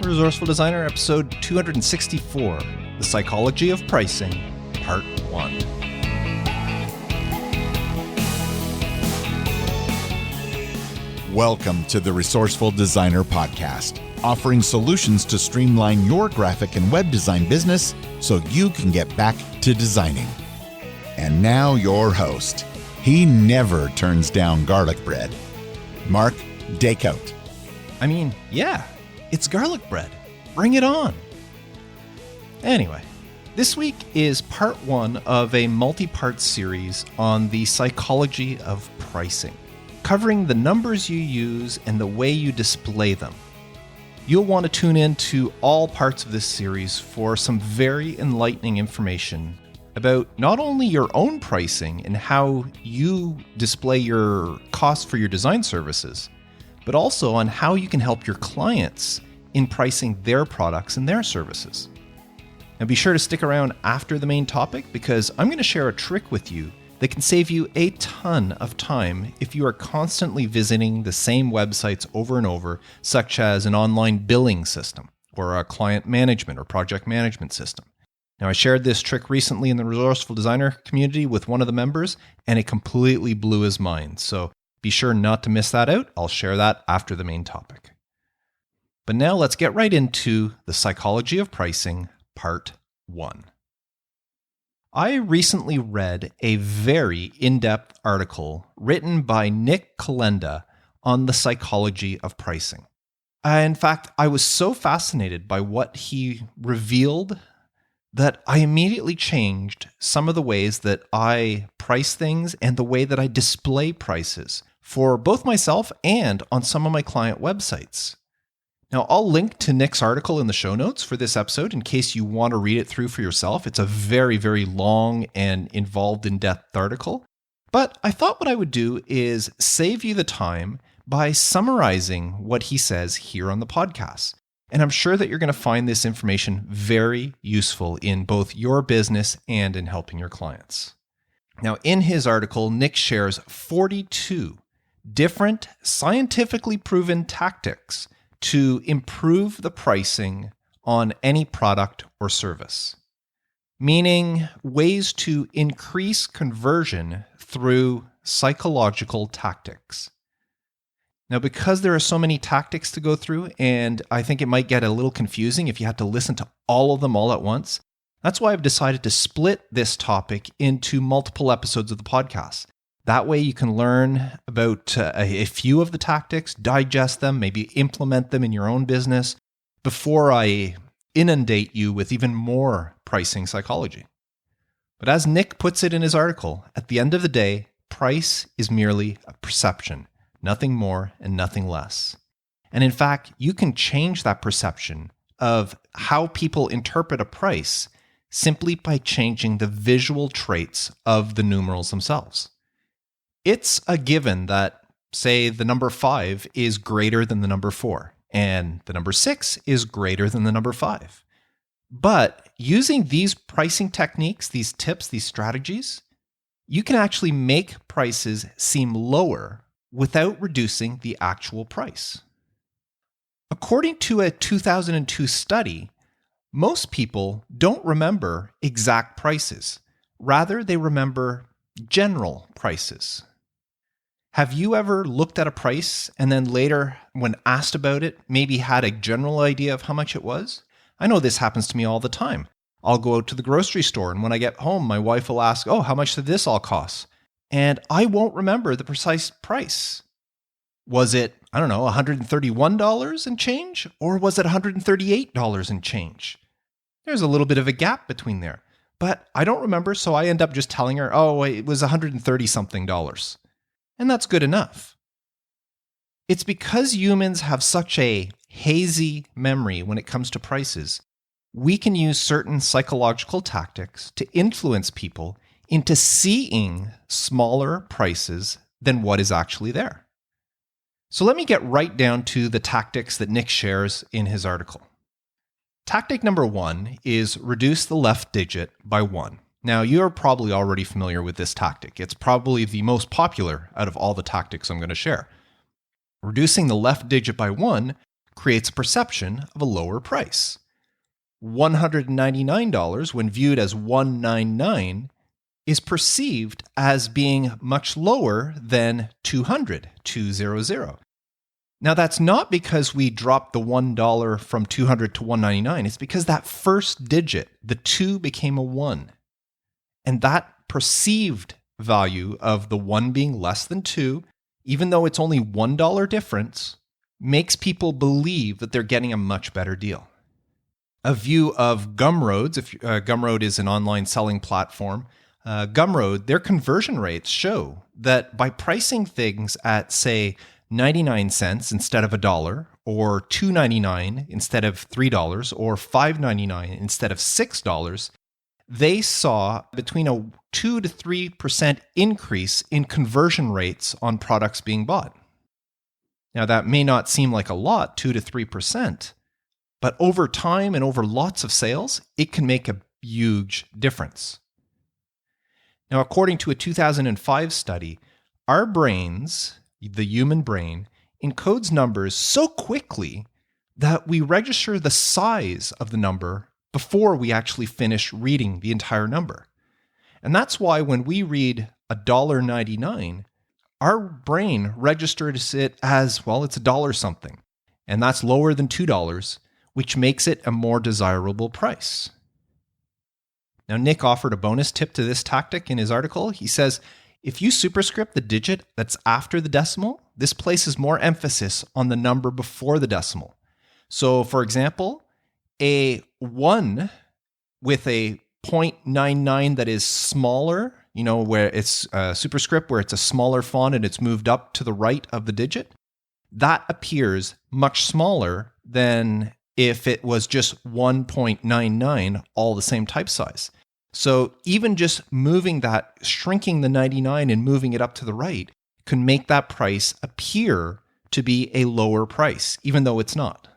Resourceful Designer, episode 264, The Psychology of Pricing, Part 1. Welcome to the Resourceful Designer Podcast, offering solutions to streamline your graphic and web design business so you can get back to designing. And now your host. He never turns down garlic bread, Mark Dacote. I mean, yeah, it's garlic bread. Bring it on. Anyway, this week is part 1 of a multi-part series on the psychology of pricing, covering the numbers you use and the way you display them. You'll want to tune in to all parts of this series for some very enlightening information about not only your own pricing and how you display your costs for your design services, but also on how you can help your clients in pricing their products and their services. Now be sure to stick around after the main topic because I'm going to share a trick with you that can save you a ton of time if you are constantly visiting the same websites over and over, such as an online billing system or a client management or project management system. Now, I shared this trick recently in the Resourceful Designer community with one of the members, and it completely blew his mind. So be sure not to miss that out. I'll share that after the main topic. But now let's get right into the psychology of pricing, part 1. I recently read a very in-depth article written by Nick Kolenda on the psychology of pricing. In fact, I was so fascinated by what he revealed that I immediately changed some of the ways that I price things and the way that I display prices for both myself and on some of my client websites. Now, I'll link to Nick's article in the show notes for this episode in case you want to read it through for yourself. It's a very, very long and involved in-depth article. But I thought what I would do is save you the time by summarizing what he says here on the podcast. And I'm sure that you're going to find this information very useful in both your business and in helping your clients. Now, in his article, Nick shares 42 different scientifically proven tactics to improve the pricing on any product or service, meaning ways to increase conversion through psychological tactics. Now, because there are so many tactics to go through, and I think it might get a little confusing if you had to listen to all of them all at once, that's why I've decided to split this topic into multiple episodes of the podcast. That way you can learn about a few of the tactics, digest them, maybe implement them in your own business before I inundate you with even more pricing psychology. But as Nick puts it in his article, at the end of the day, price is merely a perception. Nothing more and nothing less. And in fact, you can change that perception of how people interpret a price simply by changing the visual traits of the numerals themselves. It's a given that, say, the number 5 is greater than the number 4, and the number 6 is greater than the number 5. But using these pricing techniques, these tips, these strategies, you can actually make prices seem lower without reducing the actual price. According to a 2002 study, most people don't remember exact prices. Rather, they remember general prices. Have you ever looked at a price and then later, when asked about it, maybe had a general idea of how much it was? I know this happens to me all the time. I'll go out to the grocery store, and when I get home, my wife will ask, "Oh, how much did this all cost?" And I won't remember the precise price. Was it, $131 and change? Or was it $138 and change? There's a little bit of a gap between there. But I don't remember, so I end up just telling her, oh, it was $130-something. And that's good enough. It's because humans have such a hazy memory when it comes to prices, we can use certain psychological tactics to influence people into seeing smaller prices than what is actually there. So let me get right down to the tactics that Nick shares in his article. Tactic number 1 is reduce the left digit by 1. Now, you're probably already familiar with this tactic. It's probably the most popular out of all the tactics I'm going to share. Reducing the left digit by 1 creates a perception of a lower price. $199, when viewed as $199, is perceived as being much lower than $200. Now, that's not because we dropped the $1 from $200 to $199. It's because that first digit, the 2, became a 1. And that perceived value of the 1 being less than 2, even though it's only $1 difference, makes people believe that they're getting a much better deal. A view of Gumroad's, if Gumroad is an online selling platform, Gumroad, their conversion rates show that by pricing things at, say, 99 cents instead of $1, or $2.99 instead of $3, or $5.99 instead of $6, they saw between a 2 to 3% increase in conversion rates on products being bought. Now, that may not seem like a lot, 2 to 3%, but over time and over lots of sales, it can make a huge difference. Now, according to a 2005 study, our brains, the human brain, encodes numbers so quickly that we register the size of the number before we actually finish reading the entire number. And that's why when we read $1.99, our brain registers it as, well, it's $1 something. And that's lower than $2, which makes it a more desirable price. Now, Nick offered a bonus tip to this tactic in his article. He says, if you superscript the digit that's after the decimal, this places more emphasis on the number before the decimal. So, for example, a 1 with a 0.99 that is smaller, where it's a superscript, where it's a smaller font and it's moved up to the right of the digit, that appears much smaller than if it was just 1.99, all the same type size. So even just moving that, shrinking the 99 and moving it up to the right can make that price appear to be a lower price, even though it's not.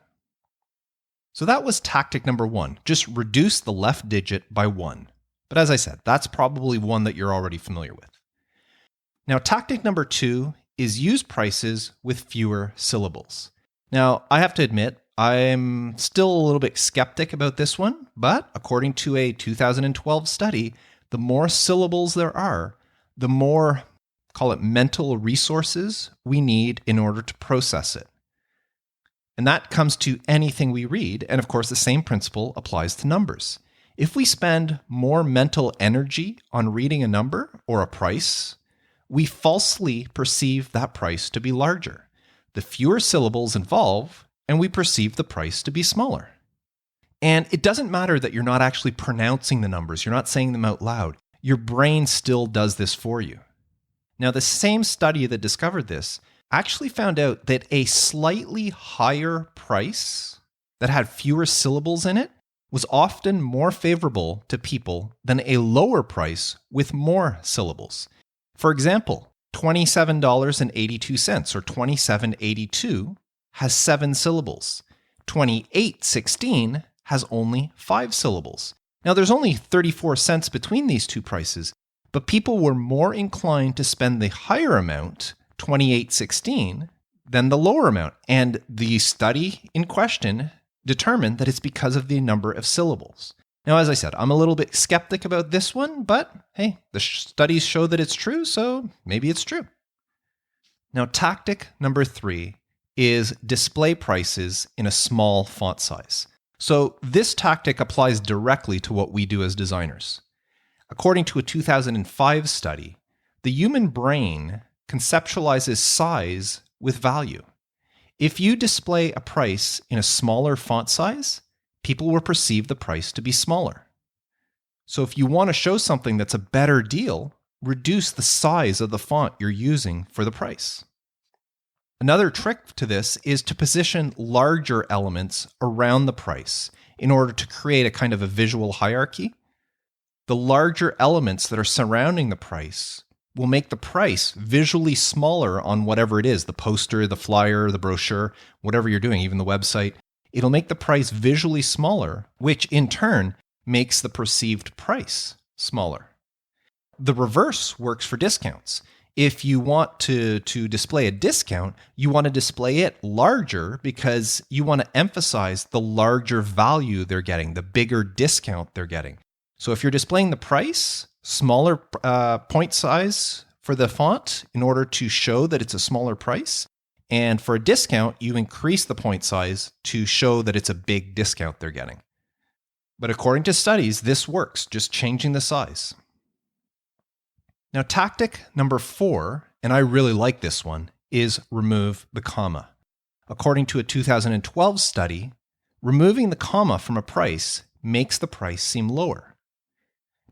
So that was tactic number 1, just reduce the left digit by 1. But as I said, that's probably one that you're already familiar with. Now, tactic number 2 is use prices with fewer syllables. Now, I have to admit, I'm still a little bit skeptic about this one, but according to a 2012 study, the more syllables there are, the more, call it mental resources we need in order to process it. And that comes to anything we read, and of course the same principle applies to numbers. If we spend more mental energy on reading a number or a price, we falsely perceive that price to be larger. The fewer syllables involved, and we perceive the price to be smaller. And it doesn't matter that you're not actually pronouncing the numbers, you're not saying them out loud. Your brain still does this for you. Now, the same study that discovered this actually found out that a slightly higher price that had fewer syllables in it was often more favorable to people than a lower price with more syllables. For example, $27.82 or $27.82 has 7 syllables. $28.16 has only 5 syllables. Now, there's only 34 cents between these two prices, but people were more inclined to spend the higher amount, $28.16, than the lower amount. And the study in question determined that it's because of the number of syllables. Now, as I said, I'm a little bit skeptic about this one, but hey, the studies show that it's true, so maybe it's true. Now, tactic number 3 is display prices in a small font size. So this tactic applies directly to what we do as designers. According to a 2005 study, the human brain conceptualizes size with value. If you display a price in a smaller font size, people will perceive the price to be smaller. So if you want to show something that's a better deal, reduce the size of the font you're using for the price. Another trick to this is to position larger elements around the price in order to create a kind of a visual hierarchy. The larger elements that are surrounding the price will make the price visually smaller on whatever it is, the poster, the flyer, the brochure, whatever you're doing, even the website. It'll make the price visually smaller, which in turn makes the perceived price smaller. The reverse works for discounts. If you want to display a discount, you want to display it larger because you want to emphasize the larger value they're getting, the bigger discount they're getting. So if you're displaying the price, smaller point size for the font in order to show that it's a smaller price. And for a discount, you increase the point size to show that it's a big discount they're getting. But according to studies, this works, just changing the size. Now, tactic number 4, and I really like this one, is remove the comma. According to a 2012 study, removing the comma from a price makes the price seem lower.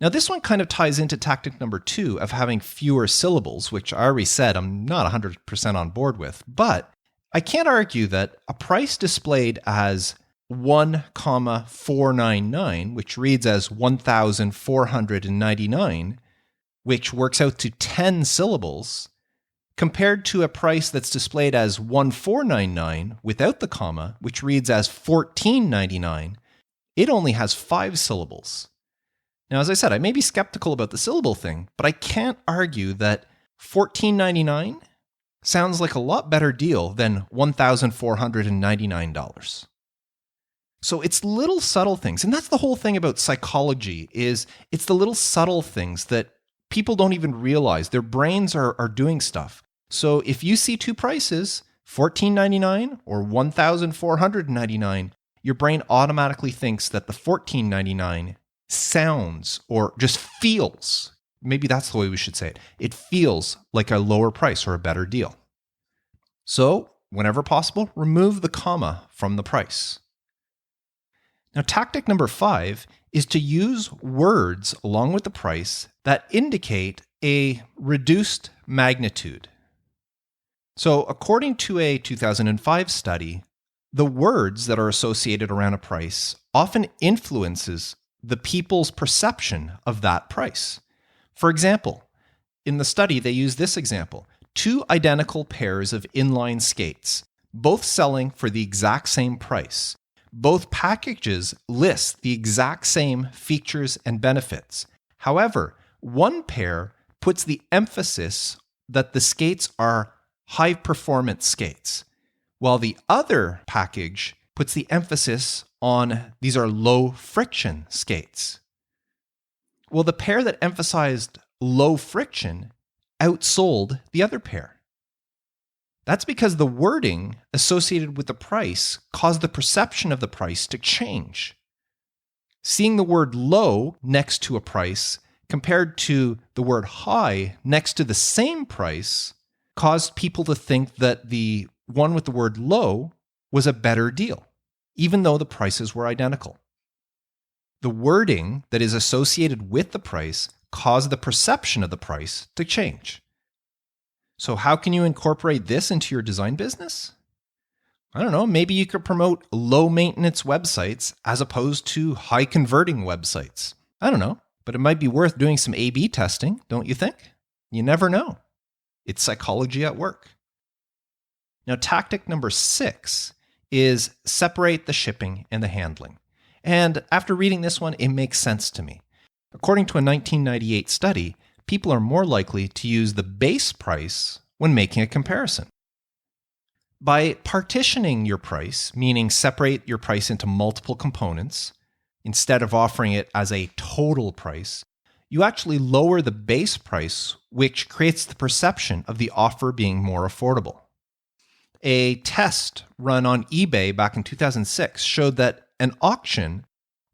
Now, this one kind of ties into tactic number 2 of having fewer syllables, which I already said I'm not 100% on board with, but I can't argue that a price displayed as 1,499, which reads as 1,499, which works out to 10 syllables, compared to a price that's displayed as 1,499 without the comma, which reads as 1499, it only has 5 syllables. Now, as I said, I may be skeptical about the syllable thing, but I can't argue that $14.99 sounds like a lot better deal than $1,499. So it's little subtle things, and that's the whole thing about psychology, is it's the little subtle things that people don't even realize. Their brains are doing stuff. So if you see 2 prices, $14.99 or $1,499, your brain automatically thinks that the $14.99 sounds or just feels, maybe that's the way we should say it, it feels like a lower price or a better deal. So whenever possible, remove the comma from the price. Now, tactic number 5 is to use words along with the price that indicate a reduced magnitude. So according to a 2005 study, the words that are associated around a price often influences the people's perception of that price. For example, in the study, they use this example: 2 identical pairs of inline skates, both selling for the exact same price. Both packages list the exact same features and benefits. However, one pair puts the emphasis that the skates are high-performance skates, while the other package puts the emphasis on these are low-friction skates. Well, the pair that emphasized low friction outsold the other pair. That's because the wording associated with the price caused the perception of the price to change. Seeing the word low next to a price compared to the word high next to the same price caused people to think that the one with the word low was a better deal, even though the prices were identical. The wording that is associated with the price caused the perception of the price to change. So how can you incorporate this into your design business? I don't know, maybe you could promote low-maintenance websites as opposed to high-converting websites. I don't know, but it might be worth doing some A/B testing, don't you think? You never know. It's psychology at work. Now, tactic number 6 is separate the shipping and the handling. And after reading this one, it makes sense to me. According to a 1998 study, people are more likely to use the base price when making a comparison. By partitioning your price, meaning separate your price into multiple components, instead of offering it as a total price, you actually lower the base price, which creates the perception of the offer being more affordable. A test run on eBay back in 2006 showed that an auction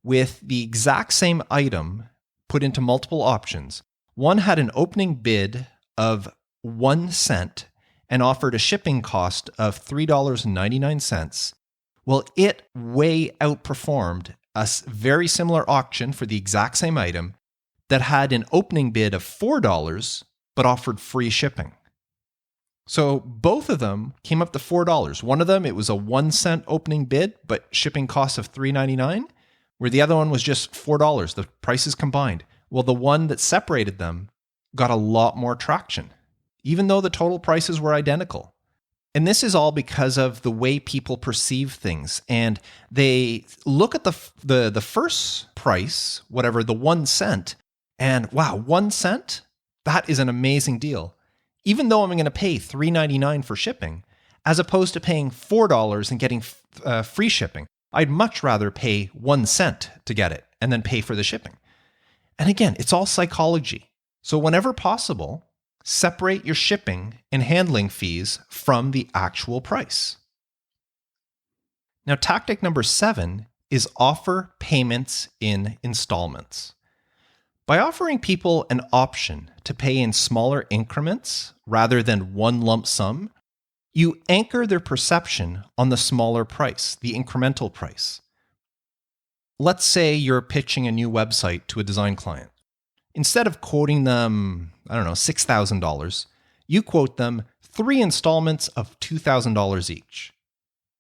with the exact same item put into multiple options, one had an opening bid of 1 cent and offered a shipping cost of $3.99. Well, it way outperformed a very similar auction for the exact same item that had an opening bid of $4 but offered free shipping. So both of them came up to $4. One of them, it was a 1 cent opening bid, but shipping cost of $3.99, where the other one was just $4, the prices combined. Well, the one that separated them got a lot more traction, even though the total prices were identical. And this is all because of the way people perceive things. And they look at the first price, whatever, the 1 cent, and wow, 1 cent? That is an amazing deal. even though I'm going to pay $3.99 for shipping, as opposed to paying $4 and getting free shipping. I'd much rather pay 1 cent to get it and then pay for the shipping. And again, it's all psychology. So whenever possible, separate your shipping and handling fees from the actual price. Now, tactic number 7 is offer payments in installments. By offering people an option to pay in smaller increments rather than one lump sum, you anchor their perception on the smaller price, the incremental price. Let's say you're pitching a new website to a design client. Instead of quoting them, $6,000, you quote them 3 installments of $2,000 each.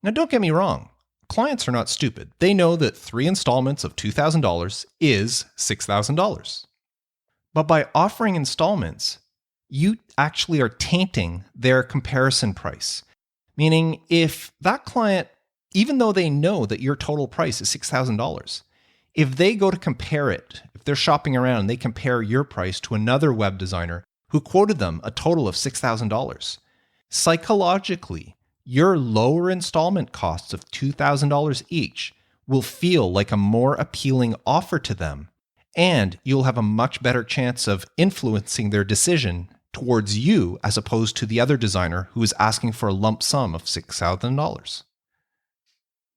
Now, don't get me wrong. Clients are not stupid. They know that 3 installments of $2,000 is $6,000. But by offering installments, you actually are tainting their comparison price. Meaning, if that client, even though they know that your total price is $6,000, if they go to compare it, if they're shopping around, they compare your price to another web designer who quoted them a total of $6,000, psychologically, your lower installment costs of $2,000 each will feel like a more appealing offer to them, and you'll have a much better chance of influencing their decision towards you as opposed to the other designer who is asking for a lump sum of $6,000.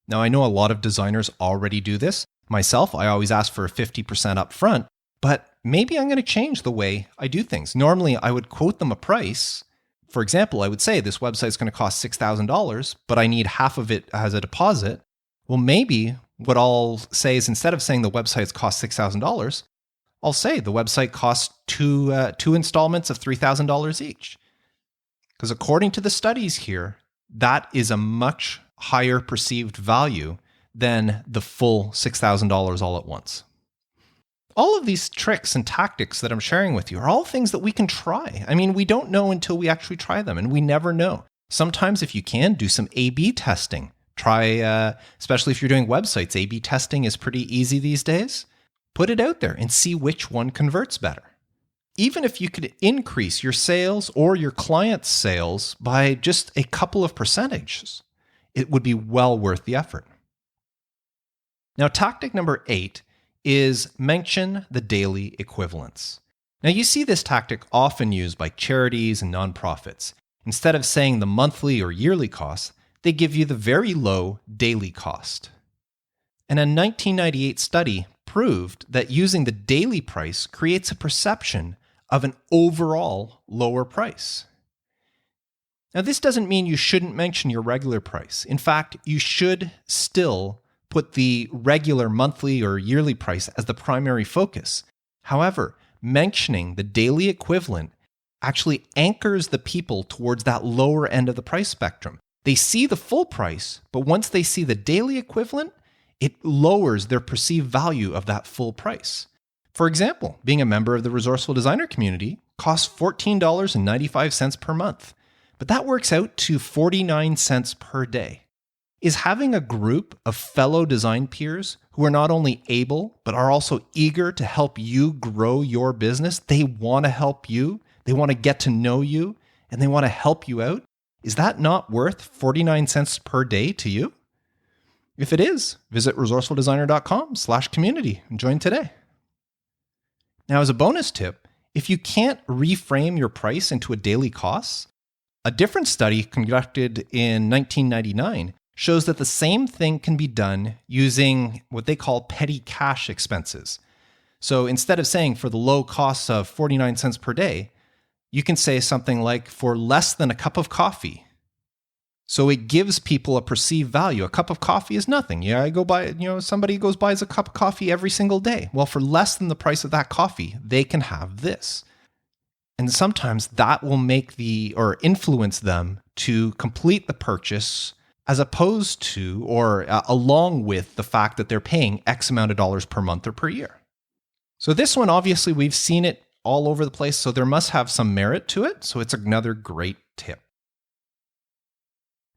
Now, I know a lot of designers already do this. Myself, I always ask for a 50% upfront, but maybe I'm going to change the way I do things. Normally, I would quote them a price. For example, I would say this website is going to cost $6,000, but I need half of it as a deposit. Well, maybe what I'll say is, instead of saying the website's cost $6,000, I'll say the website costs two installments of $3,000 each. Because according to the studies here, that is a much higher perceived value than the full $6,000 all at once. All of these tricks and tactics that I'm sharing with you are all things that we can try. I mean, we don't know until we actually try them, and we never know. Sometimes if you can, do some A/B testing. Try, especially if you're doing websites, A/B testing is pretty easy these days. Put it out there and see which one converts better. Even if you could increase your sales or your client's sales by just a couple of percentages, it would be well worth the effort. Now, tactic number 8 is mention the daily equivalents. Now, you see this tactic often used by charities and nonprofits. Instead of saying the monthly or yearly cost, they give you the very low daily cost. And a 1998 study proved that using the daily price creates a perception of an overall lower price. Now, this doesn't mean you shouldn't mention your regular price. In fact, you should still put the regular monthly or yearly price as the primary focus. However, mentioning the daily equivalent actually anchors the people towards that lower end of the price spectrum. They see the full price, but once they see the daily equivalent, it lowers their perceived value of that full price. For example, being a member of the Resourceful Designer community costs $14.95 per month, but that works out to 49 cents per day. Is having a group of fellow design peers who are not only able, but are also eager to help you grow your business, they want to help you, they want to get to know you, and they want to help you out, is that not worth 49 cents per day to you? If it is, visit resourcefuldesigner.com/community and join today. Now, as a bonus tip, if you can't reframe your price into a daily cost, a different study conducted in 1999 shows that the same thing can be done using what they call petty cash expenses. So instead of saying for the low cost of 49 cents per day, you can say something like for less than a cup of coffee. So it gives people a perceived value. A cup of coffee is nothing. Yeah, I go buy, somebody goes buys a cup of coffee every single day. Well, for less than the price of that coffee, they can have this. And sometimes that will influence them to complete the purchase, as opposed to, or along with the fact that they're paying X amount of dollars per month or per year. So this one, obviously, we've seen it all over the place, so there must have some merit to it. So it's another great tip.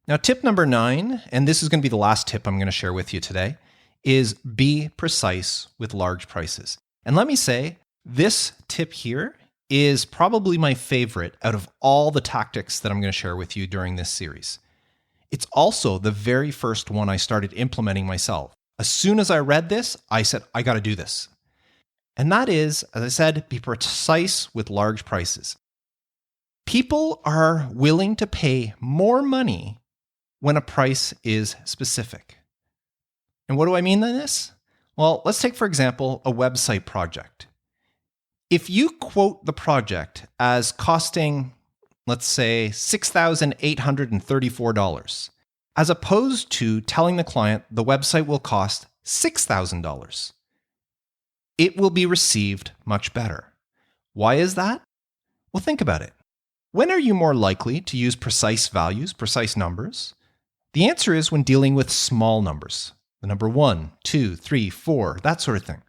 Now, tip number 9, and this is going to be the last tip I'm going to share with you today, is be precise with large prices. And let me say, this tip here is probably my favorite out of all the tactics that I'm going to share with you during this series. It's also the very first one I started implementing myself. As soon as I read this, I said, I got to do this. And that is, as I said, be precise with large prices. People are willing to pay more money when a price is specific. And what do I mean by this? Well, let's take, for example, a website project. If you quote the project as costing, let's say, $6,834, as opposed to telling the client the website will cost $6,000, it will be received much better. Why is that? Well, think about it. When are you more likely to use precise values, precise numbers? The answer is when dealing with small numbers. The number 1, 2, 3, 4, that sort of thing.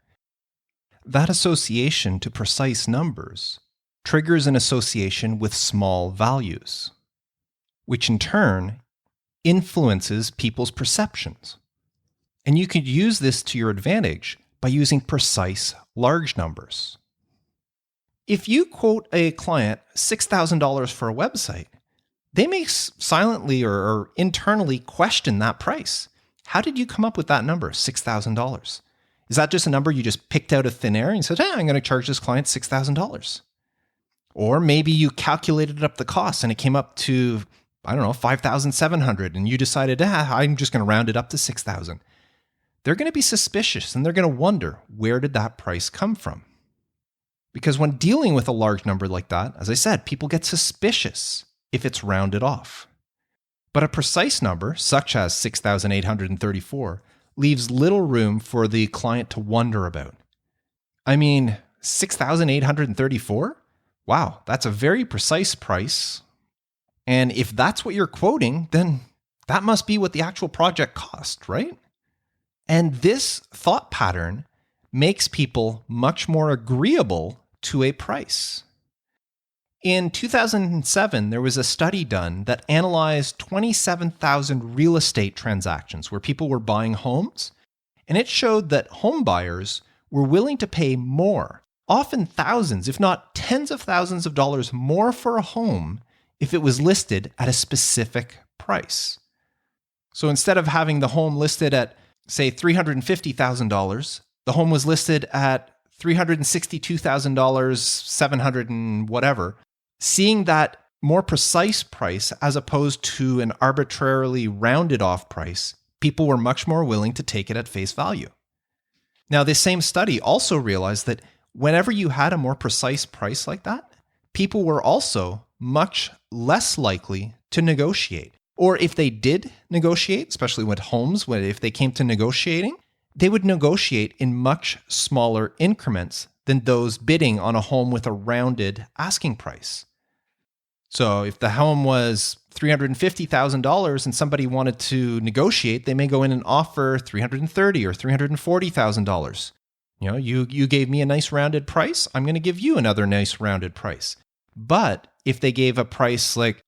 That association to precise numbers triggers an association with small values, which in turn influences people's perceptions. And you could use this to your advantage by using precise large numbers. If you quote a client $6,000 for a website, they may silently or internally question that price. How did you come up with that number, $6,000? Is that just a number you just picked out of thin air and you said, hey, I'm going to charge this client $6,000? Or maybe you calculated up the cost and it came up to, I don't know, $5,700 and you decided, I'm just going to round it up to $6,000. They're going to be suspicious and they're going to wonder, where did that price come from? Because when dealing with a large number like that, as I said, people get suspicious if it's rounded off. But a precise number, such as 6,834, leaves little room for the client to wonder about. I mean, 6,834? Wow, that's a very precise price. And if that's what you're quoting, then that must be what the actual project cost, right? And this thought pattern makes people much more agreeable to a price. In 2007, there was a study done that analyzed 27,000 real estate transactions where people were buying homes, and it showed that home buyers were willing to pay more, often thousands, if not tens of thousands of dollars more for a home if it was listed at a specific price. So instead of having the home listed at, say, $350,000, the home was listed at $362,000, 700 and whatever. Seeing that more precise price as opposed to an arbitrarily rounded off price, people were much more willing to take it at face value. Now, this same study also realized that whenever you had a more precise price like that, people were also much less likely to negotiate. Or if they did negotiate, especially with homes, if they came to negotiating, they would negotiate in much smaller increments than those bidding on a home with a rounded asking price. So if the home was $350,000 and somebody wanted to negotiate, they may go in and offer $330,000 or $340,000. You gave me a nice rounded price, I'm going to give you another nice rounded price. But if they gave a price like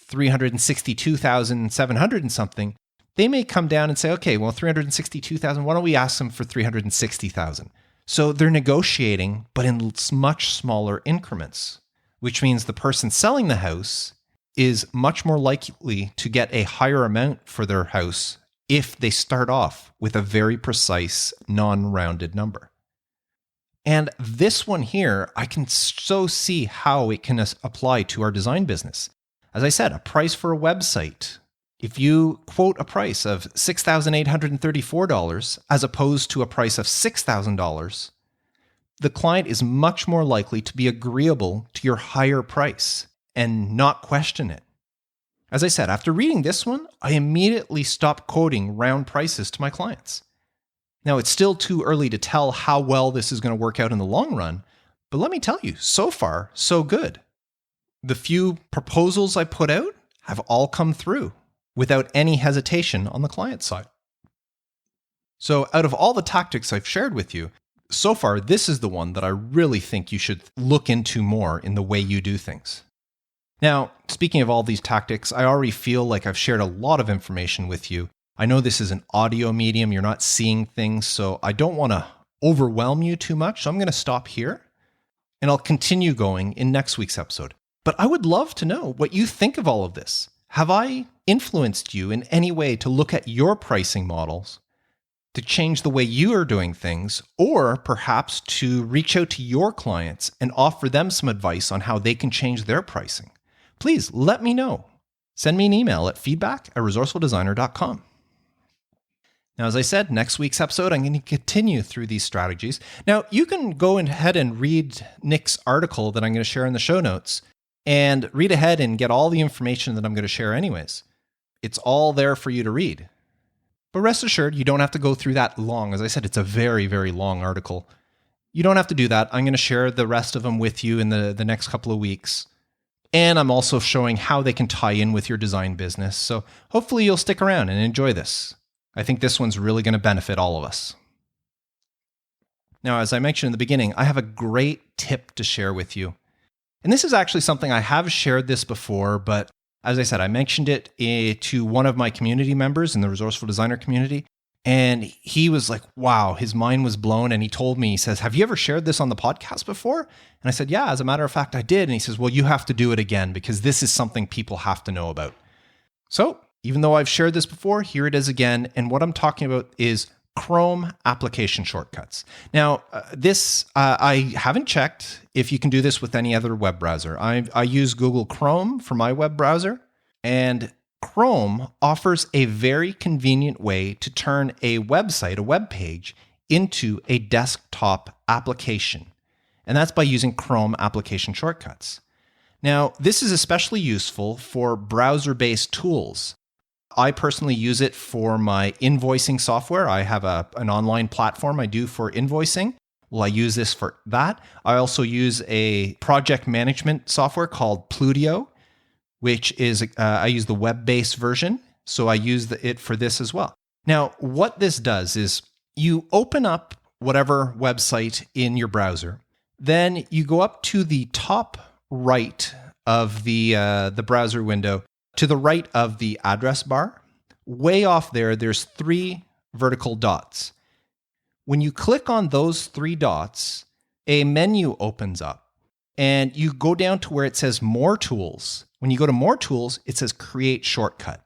$362,700 and something, they may come down and say, okay, well, $362,000, why don't we ask them for $360,000? So they're negotiating, but in much smaller increments, which means the person selling the house is much more likely to get a higher amount for their house if they start off with a very precise, non-rounded number. And this one here, I can so see how it can apply to our design business. As I said, a price for a website. If you quote a price of $6,834 as opposed to a price of $6,000, the client is much more likely to be agreeable to your higher price and not question it. As I said, after reading this one, I immediately stopped quoting round prices to my clients. Now, it's still too early to tell how well this is going to work out in the long run, but let me tell you, so far, so good. The few proposals I put out have all come through without any hesitation on the client side. So out of all the tactics I've shared with you, so far, this is the one that I really think you should look into more in the way you do things. Now, speaking of all these tactics, I already feel like I've shared a lot of information with you. I know this is an audio medium, you're not seeing things, so I don't want to overwhelm you too much, so I'm going to stop here. and I'll continue going in next week's episode. But I would love to know what you think of all of this. Have I influenced you in any way to look at your pricing models, to change the way you are doing things, or perhaps to reach out to your clients and offer them some advice on how they can change their pricing? Please let me know. Send me an email at feedback@resourcefuldesigner.com. Now, as I said, next week's episode, I'm going to continue through these strategies. Now, you can go ahead and read Nick's article that I'm going to share in the show notes and read ahead and get all the information that I'm going to share anyways. It's all there for you to read. But rest assured, you don't have to go through that long. As I said, it's a very, very long article. You don't have to do that. I'm going to share the rest of them with you in the next couple of weeks. And I'm also showing how they can tie in with your design business. So hopefully you'll stick around and enjoy this. I think this one's really going to benefit all of us. Now, as I mentioned in the beginning, I have a great tip to share with you. And this is actually something I have shared this before, but as I said, I mentioned it to one of my community members in the Resourceful Designer community, and he was like, wow, his mind was blown. And he told me, he says, have you ever shared this on the podcast before? And I said, yeah, as a matter of fact, I did. And he says, well, you have to do it again because this is something people have to know about. So even though I've shared this before, here it is again. And what I'm talking about is Chrome application shortcuts. Now, I haven't checked if you can do this with any other web browser. I use Google Chrome for my web browser, and Chrome offers a very convenient way to turn a website, a web page, into a desktop application. And that's by using Chrome application shortcuts. Now, this is especially useful for browser-based tools. I personally use it for my invoicing software. I have an online platform I do for invoicing. Well, I use this for that. I also use a project management software called Pludio, which is, I use the web-based version. So I use it for this as well. Now, what this does is you open up whatever website in your browser. Then you go up to the top right of the browser window, to the right of the address bar. Way off there, there's 3 vertical dots. When you click on those 3 dots, a menu opens up and you go down to where it says More Tools. When you go to More Tools, it says Create Shortcut.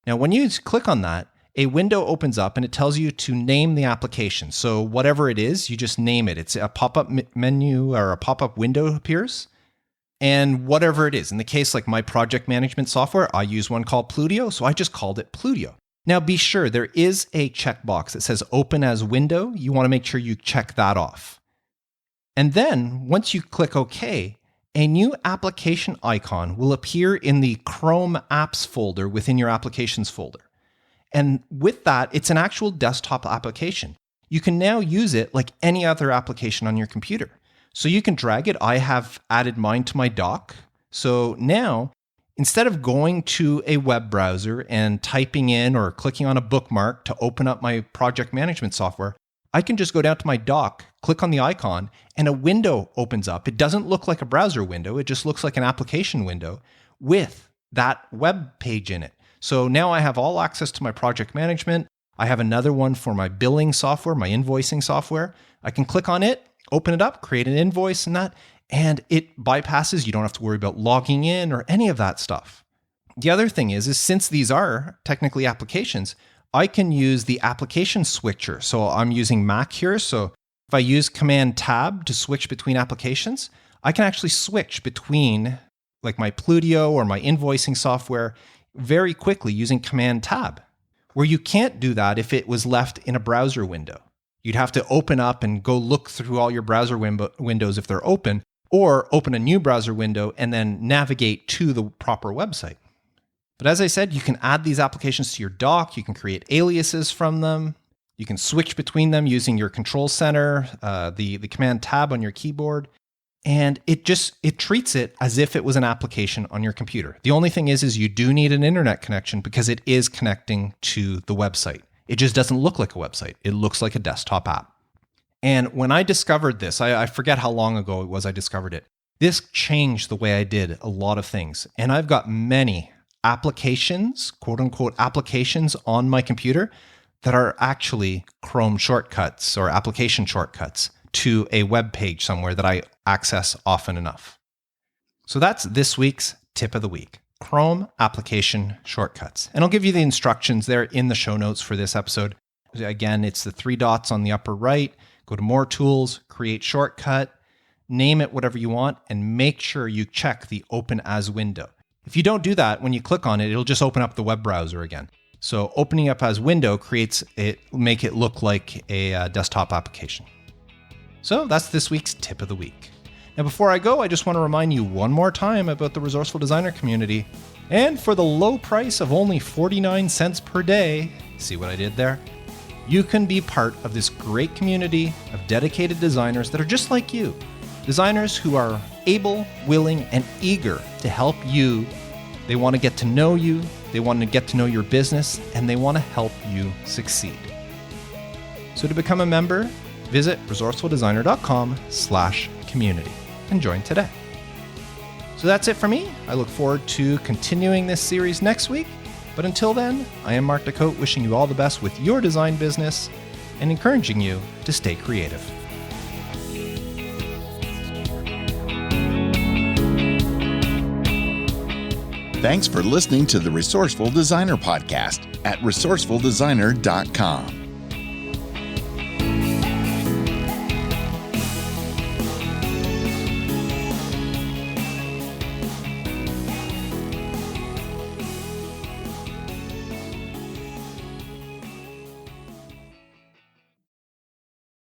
Now, when you click on that, a window opens up and it tells you to name the application. So whatever it is, you just name it. It's a pop-up menu or a pop-up window appears. And whatever it is, in the case like my project management software, I use one called Pludio, so I just called it Pludio. Now be sure there is a checkbox that says Open as Window. You want to make sure you check that off. And then once you click OK, a new application icon will appear in the Chrome Apps folder within your Applications folder. And with that, it's an actual desktop application. You can now use it like any other application on your computer. So you can drag it. I have added mine to my dock. So now, instead of going to a web browser and typing in or clicking on a bookmark to open up my project management software, I can just go down to my dock, click on the icon, and a window opens up. It doesn't look like a browser window. It just looks like an application window with that web page in it. So now I have all access to my project management. I have another one for my billing software, my invoicing software. I can click on it, open it up, create an invoice and it bypasses. You don't have to worry about logging in or any of that stuff. The other thing is since these are technically applications, I can use the application switcher. So I'm using Mac here. So if I use Command Tab to switch between applications, I can actually switch between like my Pludio or my invoicing software very quickly using Command Tab, where you can't do that if it was left in a browser window. You'd have to open up and go look through all your browser windows if they're open, or open a new browser window and then navigate to the proper website. But as I said, you can add these applications to your dock. You can create aliases from them. You can switch between them using your control center, the Command Tab on your keyboard. And it treats it as if it was an application on your computer. The only thing is you do need an internet connection because it is connecting to the website. It just doesn't look like a website. It looks like a desktop app. And when I discovered this, I forget how long ago it was I discovered it. This changed the way I did a lot of things. And I've got many applications, quote unquote, applications on my computer that are actually Chrome shortcuts or application shortcuts to a web page somewhere that I access often enough. So that's this week's tip of the week, Chrome application shortcuts. And I'll give you the instructions there in the show notes for this episode. Again, it's the 3 dots on the upper right. Go to More Tools, Create Shortcut, name it whatever you want, and make sure you check the Open As window. If you don't do that, when you click on it, it'll just open up the web browser again. So opening up as window make it look like a desktop application. So that's this week's tip of the week. Now, before I go, I just want to remind you one more time about the Resourceful Designer community. And for the low price of only 49 cents per day, see what I did there? You can be part of this great community of dedicated designers that are just like you. Designers who are able, willing, and eager to help you. They want to get to know you, they want to get to know your business, and they want to help you succeed. So to become a member, visit resourcefuldesigner.com/community and join today. So that's it for me. I look forward to continuing this series next week. But until then, I am Mark Decote, wishing you all the best with your design business and encouraging you to stay creative. Thanks for listening to the Resourceful Designer Podcast at resourcefuldesigner.com.